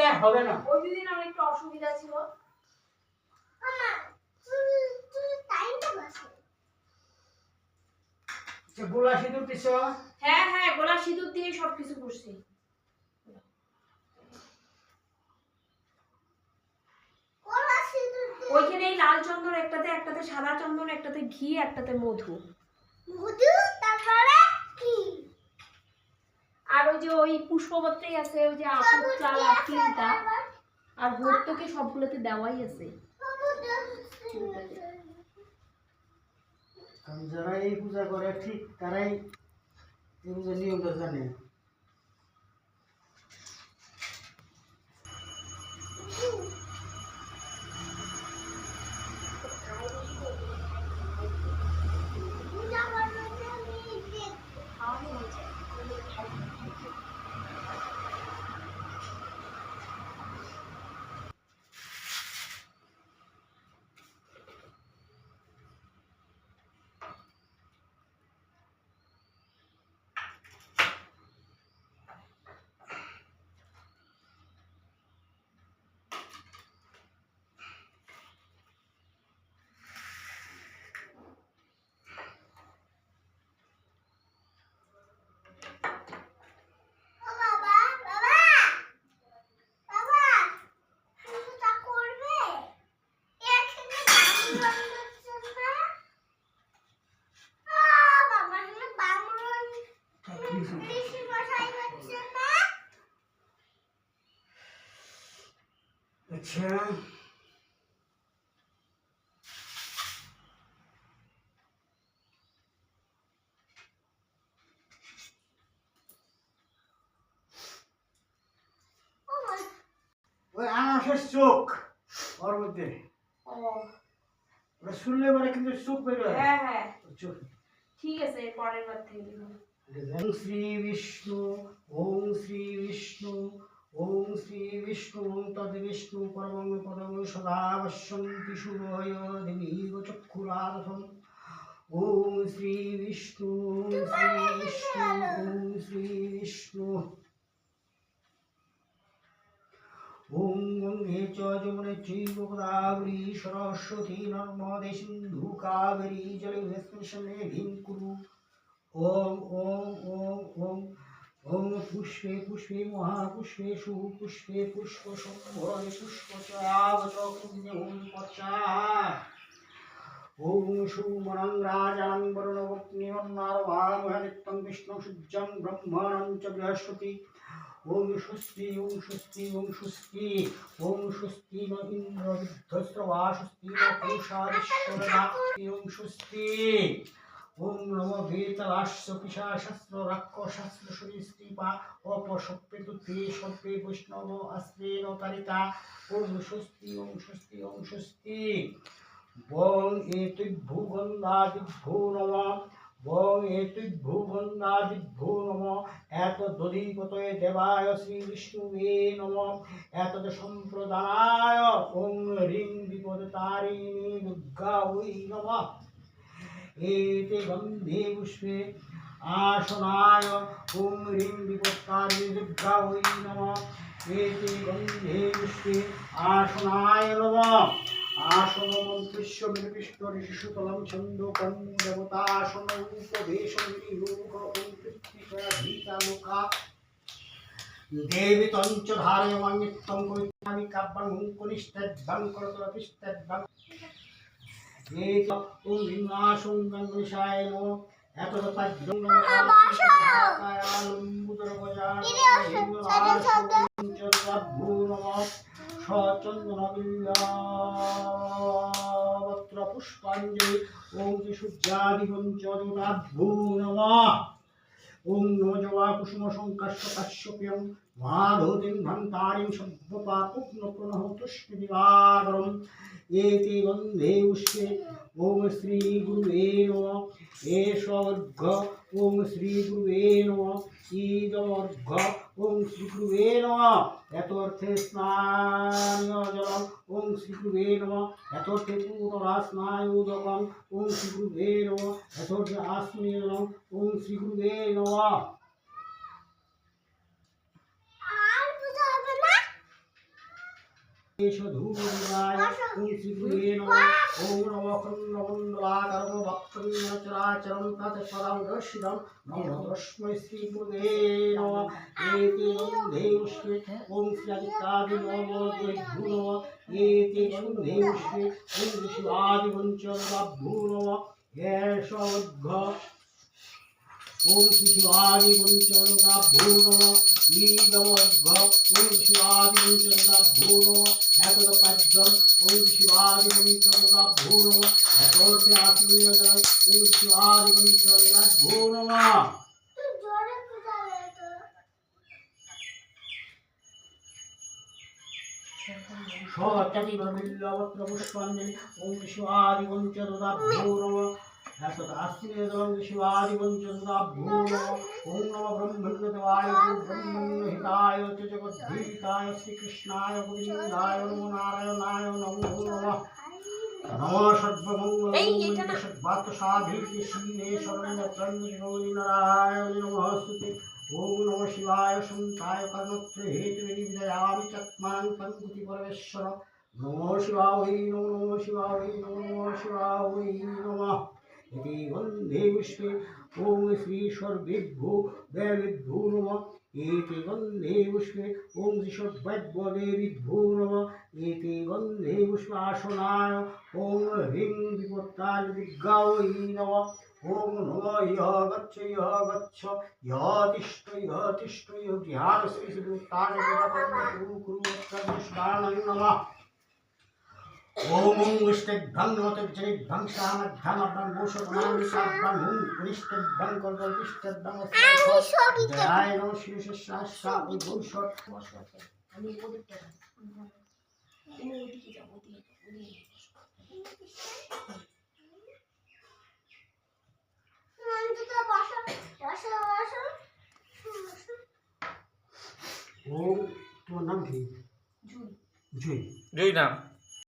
আর হবে না। ওই দুদিন আমার একটু অসুবিধা ছিল। গোলা সিঁদুর দিছো? হ্যাঁ হ্যাঁ, গোলা সিঁদুর দিয়ে সবকিছু করছি। ওইখানে এই লাল চন্দন একটাতে, একটাতে সাদা চন্দন, একটাতে ঘি, একটাতে মধু। তারপরে কি? আর ওই যে ওই পুষ্পপত্রেই আছে ওই যে আপদ চাল আর তিনটা, আর ভর্তকে সবগুলোতে দেওয়াই আছে। যারা এই পূজা করে ঠিক তারাই এই পূজার নিয়মটা জানে। আচ্ছা ওই আনারসের চোখ ওর মধ্যে ওটা শুনলে পরে কিন্তু চোখ বেরোয়। হ্যাঁ হ্যাঁ চোখ ঠিক আছে, পরের বার থেকে ওম শ্রী বিষ্ণু ওম শ্রী বিষ্ণু ওম শ্রী বিষ্ণু তদ বিষ্ণু পরমং পদং সদা পশ্যন্তি শুভয় দেবীব চক্ষুরাধম। ওম শ্রী বিষ্ণু শ্রী বিষ্ণু ওম শ্রী বিষ্ণু। ওম গঙ্গে চ যমুনে চৈব গোদাবরী সরস্বতী নর্মদে সিন্ধু কাবেরী জলেস্মিन् কুরু। ওম ওম ওম ওম ওম পুষ্পে পুষ্পে মহাপুষ্পেষু পুষ্পে পুষ্প সম্ভরে পুষ্পচাবচক্রুঞ্জে ওম পচা। ওম সুমনং রাজানং বরুণবগ্নিমন্নারভামহে নিত্যং বিষ্ণু সূর্যং ব্রহ্মণং চ বৃহস্পতি। ওম স্বস্তি ওম স্বস্তি ওম স্বস্তি ওম স্বস্তি ন ইন্দ্র বিদ্ধস্রবা স্বস্তি ন পুষা বিশ্বরদা ওম স্বস্তি। ওম নম বেতালাস্য পিশাচস্য রাক্ষসাস্য সরীসৃপা অপসপ্রেতু তে সর্বে বৈষ্ণব আশ্রেণ তারিতা। ওম স্বস্তি ওম স্বস্তি ওম স্বস্তি। বং এতুভ্যু গন্ধাদিভ্যো নমঃ বং এতুভ্যু গন্ধাদিভ্যো নমঃ। এতদধিপতয়ে দেবায় শ্রী বিষ্ণুবে নমঃ। এতদ সম্প্রদানায় ওং হ্রিং বিপদতারিণী দুর্গাयै নমঃ। एते गन्धे पुष्पे आसनाय ओं ह्रीं विपत्तारिणी दुर्गायै नमः। एते गन्धे पुष्पे आसनाय नमः। आसनमन्त्रस्य विनिविष्ट ऋषिसुतलं छन्दोकं देवतासन उपवेशं योग ओं पृथ्वीकराधीतामुखा देवी तञ्च धारयमां नित्यं पवित्राणि काव्यं कनिष्ठद्भं करतलपिष्ठद्भं। एक ओम विनाशं गंगेशाय नमः। एतदपाद्यं नमः सचन्दनबिल्वपत्र पुष्पाञ्जलि ओम सूर्यादिपञ्चदुराभ्यो नमः। ओम नमो जवाकुसुम संकाश्य काश्यप्यं माधोतिं भन्तारिं सर्वपापपुण्यप्रणहतुष्मिदिवागरम्। एते गन्धे पुष्पे ओम श्री गुरुवे नमः। एषवर्घ ओम श्री गुरुवे नमः। ईदमर्घ ओम श्री गुरुवे नमः। यतोर्थे स्नानजलम् ओम श्री गुरुवे नमः। यतोर्थे पूर्णरास्नायोदकम् ओम श्री गुरुवे नमः। यतोर्थे आस्मनीयजलम् ओम श्री गुरुवे नमः। ধূমরায় ওম শ্রী গুরুবে নমঃ ওম নমঃ খণ্ডমণ্ডলাকারং বক্রতুণ্ডচরাচরং তৎপদং দর্শিতং নমো তস্मै শ্রী গুরুবে নমঃ এতে বন্দে পুষ্পে ওম শ্রী আদিত্যাদি নমো দ্বৈভ্যো নমঃ এতে বন্দে পুষ্পে ওম শ্রী শিবাদি পঞ্চমদাভ্যো নমঃ এষবদ্ধ ওম শ্রী শিবাদি পঞ্চমদাভ্যো নমঃ ईदमर्घ ओम शिवादि पंचमदाभ्यो नमः एतद पाद्यम ओम शिवादि पंचमदाभ्यो नमः एतोर्थे आत्मीयजन ओम शिवादि पंचमदाभ्यो नमः शोचतिमिल्लवत्र पुष्पाञ्जलि ओम शिवादि पंचमदाभ्यो नमः एतद आत्मीयजन शिवादि पंचमदाभ्यो नमः ओम नमः ब्रह्मण्यदेवाय ब्रह्मण्यहिताय च जगद्धिताय श्रीकृष्णाय गोविन्दाय नमो नारायणाय नमो नमः नमो सर्वमङ्गलं षड्वात्साधीर्ति श्रीने शरणत्रन्निरोधिनारायण नमोऽस्तुते ओम नमः शिवाय शान्ताय कर्णत्रय हेतुविनिविदयामि चत्मां पङ्कुतिपरमेश्वर नमो शिवाय नमो शिवाय नमो शिवाय नमः इति वन्दे विश्वे ओम श्री सर्वेभ्यो देवेभ्यो नमः एते वन्दे विश्वे ओम श्री सर्वैर्देवेभ्यो नमः एते वन्दे विश्वासनाय ओम ह्रीं विपत्ताय दिग्गावै नमः ओम नमः यः गच्छ यः तिष्ठ ध्यान श्री श्रीताय कुरु नमः ओम विष्टिभ्यं नमोतज्जनिभ्यं श्यामध्यामभ्यं भूषणमांसाभ्यं हुं पुनिष्टिभ्यं कर्दतिष्टिभ्यं जयाय नमः श्रीशिष्याश्रा उद्भूषण আমি ওদিকটা ওদিকে যাবো ओम तो नाम की জুই जुई জয় নাম